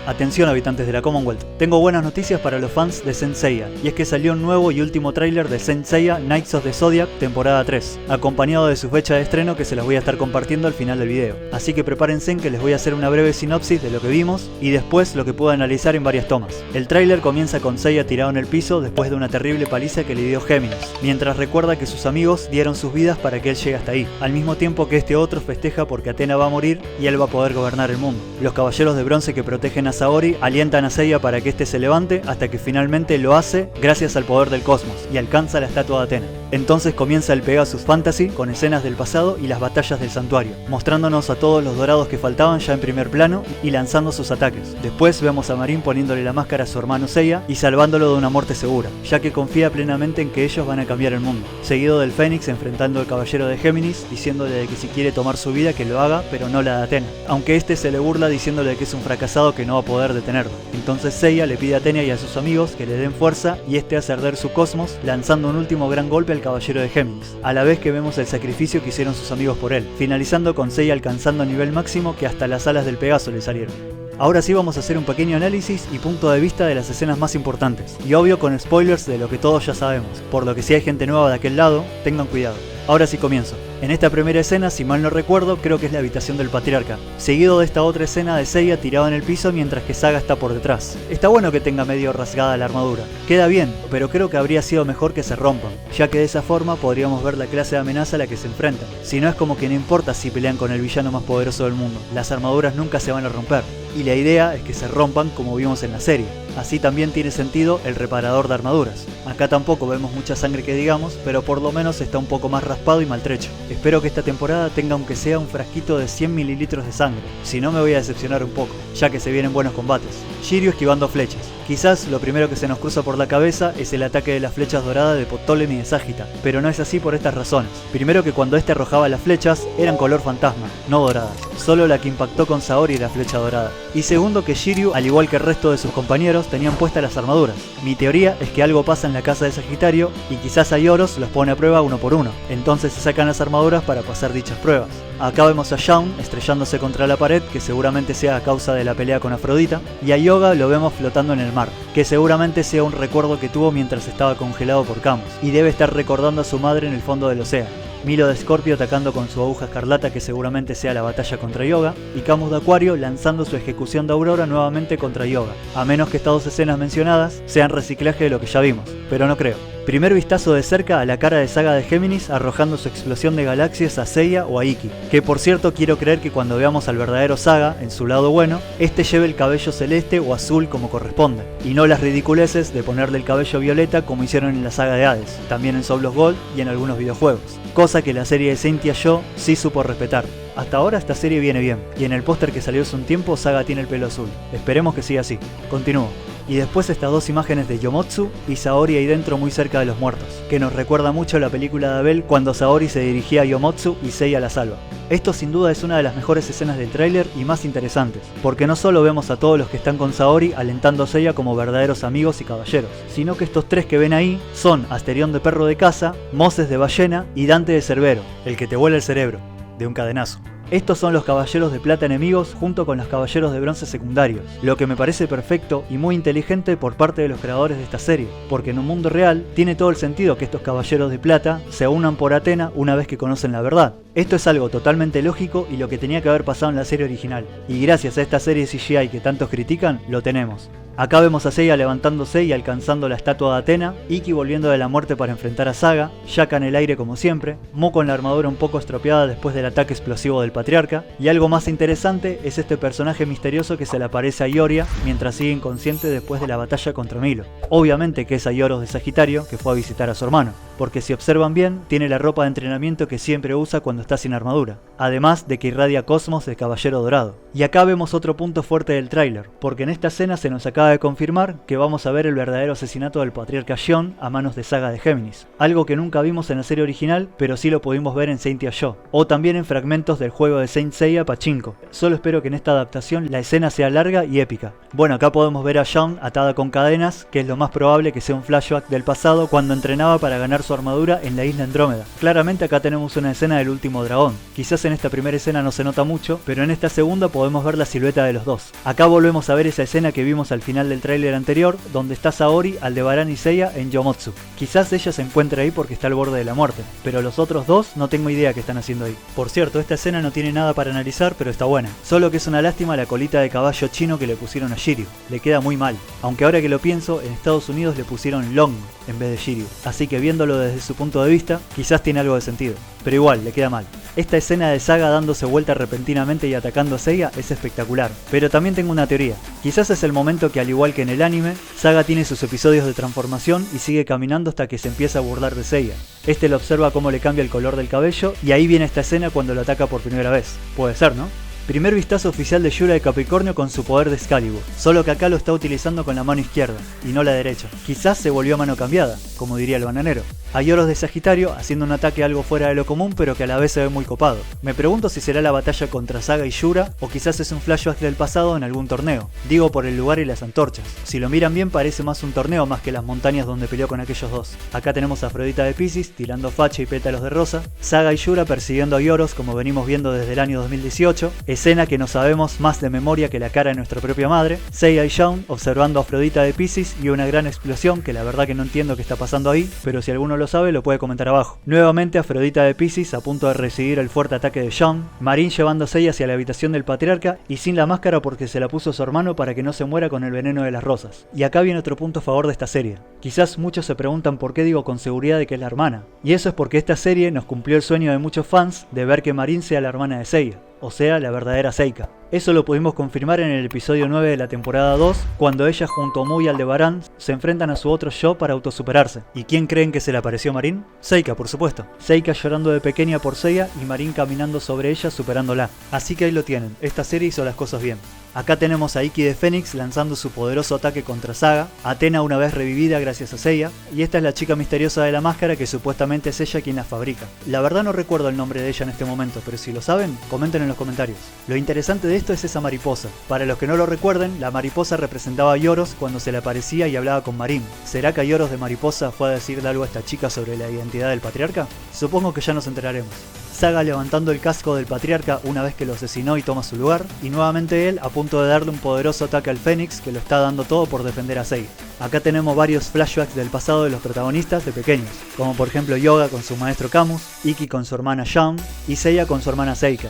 Atención habitantes de la Commonwealth, tengo buenas noticias para los fans de Saint Seiya, y es que salió un nuevo y último tráiler de Saint Seiya Knights of the Zodiac temporada 3, acompañado de su fecha de estreno que se las voy a estar compartiendo al final del video. Así que prepárense en que les voy a hacer una breve sinopsis de lo que vimos y después lo que puedo analizar en varias tomas. El tráiler comienza con Seiya tirado en el piso después de una terrible paliza que le dio Géminis, mientras recuerda que sus amigos dieron sus vidas para que él llegue hasta ahí, al mismo tiempo que este otro festeja porque Athena va a morir y él va a poder gobernar el mundo. Los caballeros de bronce que protegen a Saori alientan a Seiya para que éste se levante hasta que finalmente lo hace gracias al poder del cosmos y alcanza la estatua de Athena. Entonces comienza el Pegasus Fantasy con escenas del pasado y las batallas del santuario, mostrándonos a todos los dorados que faltaban ya en primer plano y lanzando sus ataques. Después vemos a Marin poniéndole la máscara a su hermano Seiya y salvándolo de una muerte segura, ya que confía plenamente en que ellos van a cambiar el mundo. Seguido del Fénix enfrentando al caballero de Géminis, diciéndole de que si quiere tomar su vida que lo haga, pero no la de Athena, aunque este se le burla diciéndole que es un fracasado que no va a poder detenerlo. Entonces Seiya le pide a Athena y a sus amigos que le den fuerza y este hace arder su cosmos, lanzando un último gran golpe al caballero de Géminis, a la vez que vemos el sacrificio que hicieron sus amigos por él, finalizando con Seiya alcanzando nivel máximo que hasta las alas del Pegaso le salieron. Ahora sí vamos a hacer un pequeño análisis y punto de vista de las escenas más importantes, y obvio con spoilers de lo que todos ya sabemos, por lo que si hay gente nueva de aquel lado, tengan cuidado. Ahora sí comienzo. En esta primera escena, si mal no recuerdo, creo que es la habitación del patriarca, seguido de esta otra escena de Seiya tirado en el piso mientras que Saga está por detrás. Está bueno que tenga medio rasgada la armadura, queda bien, pero creo que habría sido mejor que se rompan, ya que de esa forma podríamos ver la clase de amenaza a la que se enfrentan. Si no, es como que no importa si pelean con el villano más poderoso del mundo, las armaduras nunca se van a romper, y la idea es que se rompan como vimos en la serie. Así también tiene sentido el reparador de armaduras. Acá tampoco vemos mucha sangre que digamos, pero por lo menos está un poco más raspado y maltrecho. Espero que esta temporada tenga aunque sea un frasquito de 100 mililitros de sangre, si no me voy a decepcionar un poco, ya que se vienen buenos combates. Shiryu esquivando flechas. Quizás lo primero que se nos cruza por la cabeza es el ataque de las flechas doradas de Ptolemy y de Sagitta, pero no es así por estas razones. Primero que cuando este arrojaba las flechas eran color fantasma, no doradas, solo la que impactó con Saori era flecha dorada. Y segundo que Shiryu, al igual que el resto de sus compañeros, tenían puestas las armaduras. Mi teoría es que algo pasa en la casa de Sagitario y quizás a Ioros los pone a prueba uno por uno, entonces se sacan las armaduras para pasar dichas pruebas. Acá vemos a Shaun estrellándose contra la pared, que seguramente sea a causa de la pelea con Afrodita, y a Yoga lo vemos flotando en el mar, que seguramente sea un recuerdo que tuvo mientras estaba congelado por Camus, y debe estar recordando a su madre en el fondo del océano. Milo de Scorpio atacando con su aguja escarlata, que seguramente sea la batalla contra Yoga, y Camus de Acuario lanzando su ejecución de Aurora nuevamente contra Yoga, a menos que estas dos escenas mencionadas sean reciclaje de lo que ya vimos, pero no creo. Primer vistazo de cerca a la cara de Saga de Géminis arrojando su explosión de galaxias a Seiya o a Ikki, que por cierto quiero creer que cuando veamos al verdadero Saga en su lado bueno, este lleve el cabello celeste o azul como corresponde, y no las ridiculeces de ponerle el cabello violeta como hicieron en la saga de Hades, también en Soul of Gold y en algunos videojuegos, cosa que la serie de Saint Seiya sí supo respetar. Hasta ahora esta serie viene bien, y en el póster que salió hace un tiempo Saga tiene el pelo azul, esperemos que siga así. Continúo. Y después estas dos imágenes de Yomotsu y Saori ahí dentro muy cerca de los muertos, que nos recuerda mucho la película de Abel cuando Saori se dirigía a Yomotsu y Seiya la salva. Esto sin duda es una de las mejores escenas del tráiler y más interesantes, porque no solo vemos a todos los que están con Saori alentando a Seiya como verdaderos amigos y caballeros, sino que estos tres que ven ahí son Asterión de perro de caza, Moses de ballena y Dante de Cerbero, el que te vuela el cerebro, de un cadenazo. Estos son los caballeros de plata enemigos junto con los caballeros de bronce secundarios, lo que me parece perfecto y muy inteligente por parte de los creadores de esta serie, porque en un mundo real tiene todo el sentido que estos caballeros de plata se unan por Athena una vez que conocen la verdad. Esto es algo totalmente lógico y lo que tenía que haber pasado en la serie original, y gracias a esta serie CGI que tantos critican, lo tenemos. Acá vemos a Seiya levantándose y alcanzando la estatua de Athena, Ikki volviendo de la muerte para enfrentar a Saga, Shaka en el aire como siempre, Mu con la armadura un poco estropeada después del ataque explosivo del patriarca, y algo más interesante es este personaje misterioso que se le aparece a Ioria mientras sigue inconsciente después de la batalla contra Milo. Obviamente que es a Ioros de Sagitario que fue a visitar a su hermano, porque si observan bien, tiene la ropa de entrenamiento que siempre usa cuando está sin armadura, además de que irradia cosmos de caballero dorado. Y acá vemos otro punto fuerte del tráiler, porque en esta escena se nos acaba de confirmar que vamos a ver el verdadero asesinato del patriarca Xion a manos de Saga de Géminis, algo que nunca vimos en la serie original, pero sí lo pudimos ver en Saint Seiya, o también en fragmentos del juego de Saint Seiya Pachinko. Solo espero que en esta adaptación la escena sea larga y épica. Bueno, acá podemos ver a Xion atada con cadenas, que es lo más probable que sea un flashback del pasado cuando entrenaba para ganar su armadura en la isla Andrómeda. Claramente acá tenemos una escena del último dragón. Quizás en esta primera escena no se nota mucho, pero en esta segunda podemos ver la silueta de los dos. Acá volvemos a ver esa escena que vimos al final del tráiler anterior, donde está Saori, Aldebarán y Seiya en Yomotsu. Quizás ella se encuentre ahí porque está al borde de la muerte, pero los otros dos no tengo idea qué están haciendo ahí. Por cierto, esta escena no tiene nada para analizar, pero está buena. Solo que es una lástima la colita de caballo chino que le pusieron a Shiryu. Le queda muy mal. Aunque ahora que lo pienso, en Estados Unidos le pusieron Long en vez de Shiryu. Así que viéndolo desde su punto de vista, quizás tiene algo de sentido. Pero igual, le queda mal. Esta escena de Saga dándose vuelta repentinamente y atacando a Seiya es espectacular. Pero también tengo una teoría. Quizás es el momento que, al igual que en el anime, Saga tiene sus episodios de transformación y sigue caminando hasta que se empieza a burlar de Seiya. Este lo observa cómo le cambia el color del cabello y ahí viene esta escena cuando lo ataca por primera vez. Puede ser, ¿no? Primer vistazo oficial de Yura de Capricornio con su poder de Excalibur, solo que acá lo está utilizando con la mano izquierda, y no la derecha. Quizás se volvió a mano cambiada, como diría el bananero. Hay Oros de Sagitario haciendo un ataque algo fuera de lo común, pero que a la vez se ve muy copado. Me pregunto si será la batalla contra Saga y Yura, o quizás es un flashback del pasado en algún torneo. Digo por el lugar y las antorchas. Si lo miran bien parece más un torneo más que las montañas donde peleó con aquellos dos. Acá tenemos a Afrodita de Piscis tirando facha y pétalos de rosa, Saga y Yura persiguiendo a Ioros como venimos viendo desde el año 2018, escena que no sabemos más de memoria que la cara de nuestra propia madre, Seiya y Shaun observando a Afrodita de Piscis y una gran explosión que la verdad que no entiendo qué está pasando ahí, pero si alguno lo sabe lo puede comentar abajo. Nuevamente Afrodita de Piscis a punto de recibir el fuerte ataque de Shaun, Marin llevando a Seiya hacia la habitación del patriarca y sin la máscara porque se la puso su hermano para que no se muera con el veneno de las rosas. Y acá viene otro punto a favor de esta serie. Quizás muchos se preguntan por qué digo con seguridad de que es la hermana, y eso es porque esta serie nos cumplió el sueño de muchos fans de ver que Marin sea la hermana de Seiya, o sea, la verdadera Seika. Eso lo pudimos confirmar en el episodio 9 de la temporada 2, cuando ella junto a Mu y Aldebarán se enfrentan a su otro yo para autosuperarse. ¿Y quién creen que se le apareció Marin? Seika, por supuesto. Seika llorando de pequeña por Seiya y Marin caminando sobre ella superándola. Así que ahí lo tienen, esta serie hizo las cosas bien. Acá tenemos a Ikki de Fénix lanzando su poderoso ataque contra Saga, Athena una vez revivida gracias a Seiya, y esta es la chica misteriosa de la máscara que supuestamente es ella quien la fabrica. La verdad no recuerdo el nombre de ella en este momento, pero si lo saben, comenten en los comentarios. Lo interesante de esto es esa mariposa. Para los que no lo recuerden, la mariposa representaba a Ioros cuando se le aparecía y hablaba con Marin. ¿Será que Ioros de mariposa fue a decirle algo a esta chica sobre la identidad del patriarca? Supongo que ya nos enteraremos. Saga levantando el casco del patriarca una vez que lo asesinó y toma su lugar, y nuevamente él a punto de darle un poderoso ataque al Fénix que lo está dando todo por defender a Seiya. Acá tenemos varios flashbacks del pasado de los protagonistas de pequeños, como por ejemplo Yoga con su maestro Camus, Ikki con su hermana Shaun y Seiya con su hermana Seika,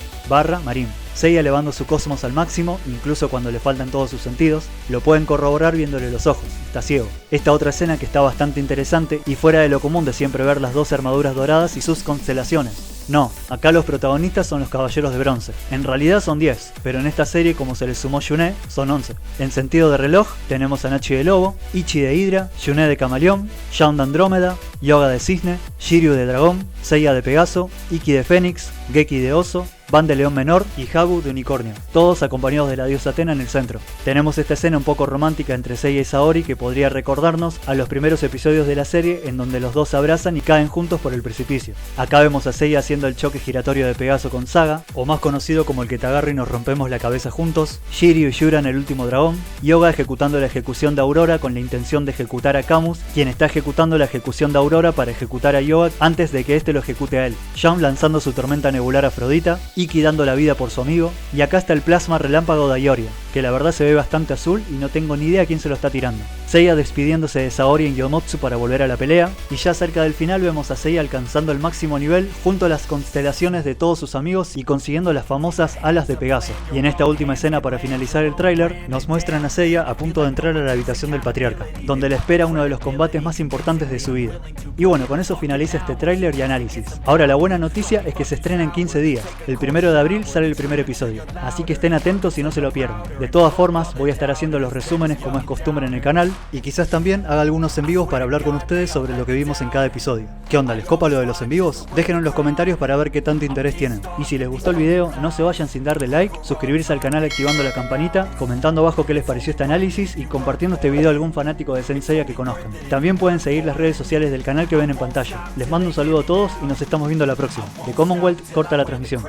Marin. Seiya elevando su cosmos al máximo, incluso cuando le faltan todos sus sentidos, lo pueden corroborar viéndole los ojos, está ciego. Esta otra escena que está bastante interesante y fuera de lo común de siempre ver las dos armaduras doradas y sus constelaciones. No, acá los protagonistas son los caballeros de bronce. En realidad son 10, pero en esta serie como se les sumó Yune, son 11. En sentido de reloj, tenemos a Nachi de Lobo, Ichi de Hidra, Yune de Camaleón, Shaun de Andrómeda, Yoga de Cisne, Shiryu de Dragón, Seiya de Pegaso, Ikki de Fénix, Geki de Oso, Van de León Menor y Habu de Unicornio, todos acompañados de la diosa Athena en el centro. Tenemos esta escena un poco romántica entre Seiya y Saori que podría recordarnos a los primeros episodios de la serie en donde los dos se abrazan y caen juntos por el precipicio. Acá vemos a Seiya haciendo el choque giratorio de Pegaso con Saga, o más conocido como el que te agarra y nos rompemos la cabeza juntos, Shiryu y Yura en el último dragón, Yoga ejecutando la ejecución de Aurora con la intención de ejecutar a Camus, quien está ejecutando la ejecución de Aurora para ejecutar a Yoga antes de que este lo ejecute a él, Shaun lanzando su tormenta nebular a Afrodita, Ikki dando la vida por su amigo, y acá está el plasma relámpago de Ioria, que la verdad se ve bastante azul y no tengo ni idea quién se lo está tirando. Seiya despidiéndose de Saori en Yomotsu para volver a la pelea, y ya cerca del final vemos a Seiya alcanzando el máximo nivel junto a las constelaciones de todos sus amigos y consiguiendo las famosas alas de Pegaso. Y en esta última escena para finalizar el tráiler, nos muestran a Seiya a punto de entrar a la habitación del patriarca, donde le espera uno de los combates más importantes de su vida. Y bueno, con eso finaliza este tráiler y análisis. Ahora la buena noticia es que se estrena en 15 días, el 1 de abril sale el primer episodio, así que estén atentos y no se lo pierdan. De todas formas, voy a estar haciendo los resúmenes como es costumbre en el canal, y quizás también haga algunos en vivos para hablar con ustedes sobre lo que vimos en cada episodio. ¿Qué onda? ¿Les copa lo de los en vivos? Déjenlo en los comentarios para ver qué tanto interés tienen. Y si les gustó el video, no se vayan sin darle like, suscribirse al canal activando la campanita, comentando abajo qué les pareció este análisis y compartiendo este video a algún fanático de Saint Seiya que conozcan. También pueden seguir las redes sociales del canal que ven en pantalla. Les mando un saludo a todos y nos estamos viendo la próxima. The Commonwealth corta la transmisión.